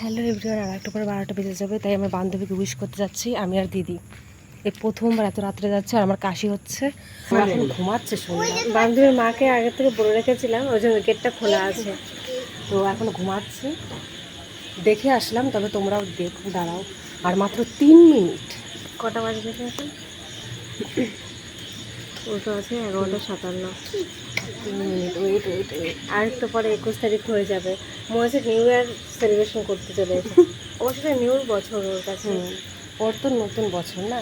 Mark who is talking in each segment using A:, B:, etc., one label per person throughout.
A: Hello everyone, আর একটু পরে 12টা বেজে যাবে, তাই আমার বান্ধবীকে উইশ করতে যাচ্ছি আমি আর দিদি। এই প্রথমবার এত রাত্রে যাচ্ছে আর আমার কাশি হচ্ছে, এখন ঘুমাচ্ছে। শুনলাম বান্ধবীর মাকে আগে থেকে বলে রেখেছিলাম, ওই জন্য গেটটা খোলা আছে, তো এখন ঘুমাচ্ছে। দেখে আসলাম, তবে তোমরাও দেখো, দাঁড়াও। আর মাত্র 3 মিনিট। কটা বাজে দেখে এখন? ওটা আছে 11:57। 3 মিনিট, ওয়েট ওয়েট ওয়েট। আর একটু পরে 21 তারিখ হয়ে যাবে। মনে হচ্ছে নিউ ইয়ার সেলিব্রেশন করতে চলে এসেছে। অবশ্য নিউ বছর ওর কাছে, ওর তো নতুন বছর না।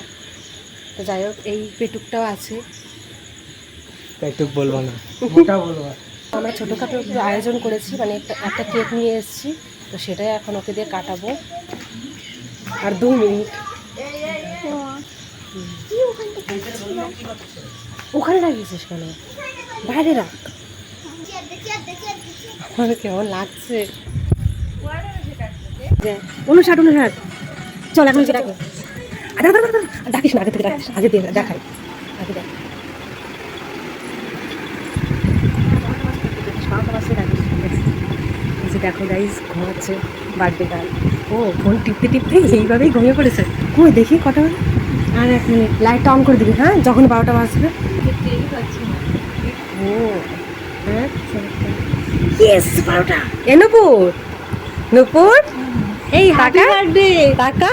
A: তো যাই হোক, এই পেটুকটাও আছে।
B: পেটুক বলবো না, মোটা বলবো।
A: আমরা ছোটোখাটো একটু আয়োজন করেছি, মানে একটা কেক নিয়ে এসেছি, তো সেটাই এখন ওকে দিয়ে কাটাবো। আর 2 মিনিট। ওখানে রাখিয়েছিস কেন? বাইরে রাখ। আমার কেমন লাগছে। অনুষাট চল এখন ডাকে। ডাকিস না, আগে থেকে ডাকিস, আগে দিয়ে দেখাই, আগে দেখ। দেখো গাইজ, ঘুমাচ্ছে বার্থডে গার্ল। ও ফোন টিপতে টিপতে এইভাবেই ঘুমিয়ে পড়েছে। কই দেখি কটা? আর 1 মিনিট। লাইটটা অন করে দিবি, হ্যাঁ, যখন 12টা বাজবে। ও হ্যাঁ, ইয়েস 12টা। এ নূপুর, নূপুর, এই হ্যাপি বার্থডে। টাকা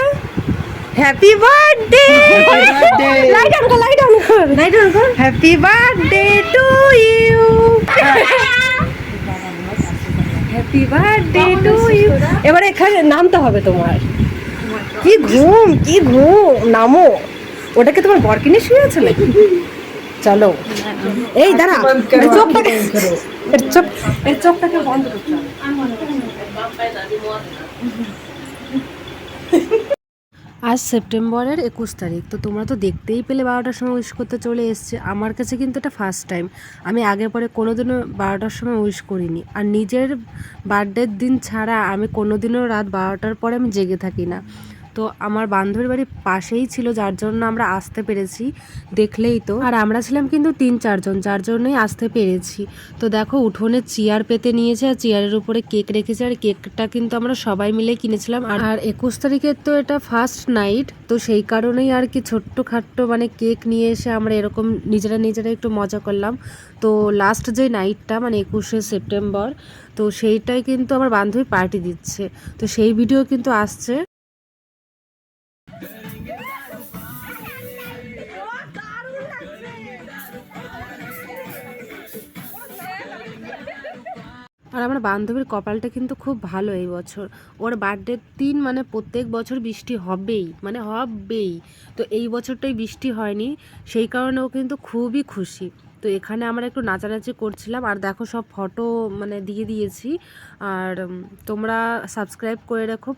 A: হ্যাপি বার্থডে। লাইট অন কর, লাইট অন কর, লাইট অন কর। Happy birthday to you, happy birthday to you. এবারে এখানে নামতে হবে তোমার। কি ঘুম, কি ঘুম, নামো। ওটাকে তোমার বর কিনে শুয়েছে নাকি? চলো, এই দাঁড়া, চোখটাকে, চোখটাকে বন্ধ করতে হবে। আজ সেপ্টেম্বরের 21 তারিখ। তো তোমরা তো দেখতেই পেলে 12টার সময় উইশ করতে চলে এসছে। আমার কাছে কিন্তু এটা ফার্স্ট টাইম। আমি আগে পরে কোনোদিনও 12টার সময় উইশ করিনি। আর নিজের বার্থডের দিন ছাড়া আমি কোনোদিনও রাত 12টার পরে আমি জেগে থাকি না। তো আমার বান্ধবীর বাড়ির পাশেই ছিল, যার জন্য আমরা আসতে পেরেছি, দেখলেই তো। আর আমরা ছিলাম কিন্তু 3-4 জন, যার জন্যই আসতে পেরেছি। তো দেখো, উঠোনে চেয়ার পেতে নিয়েছে আর চেয়ারের উপরে কেক রেখেছে। আর কেকটা কিন্তু আমরা সবাই মিলে কিনেছিলাম। আর 21 তারিখের তো এটা ফার্স্ট নাইট, তো সেই কারণেই আর কি ছোট্ট খাট্টো মানে কেক নিয়ে এসে আমরা এরকম নিজেরা একটু মজা করলাম। তো লাস্ট যে নাইটটা মানে 21শে সেপ্টেম্বর, তো সেইটাই কিন্তু আমার বান্ধবী পার্টি দিচ্ছে, তো সেই ভিডিও কিন্তু আসছে। আর আমার বান্ধবীর কপালটা কিন্তু খুব ভালো এই বছর। ওর বার্থডের দিন মানে প্রত্যেক বছর বৃষ্টি হবেই, মানে হবেই। তো এই বছরটাই বৃষ্টি হয়নি, সেই কারণে ও কিন্তু খুবই খুশি। তো এখানে আমরা একটু নাচানাচি করছিলাম। আর দেখো, সব ফটো মানে দিয়ে দিয়েছি। আর তোমরা সাবস্ক্রাইব করে রাখো।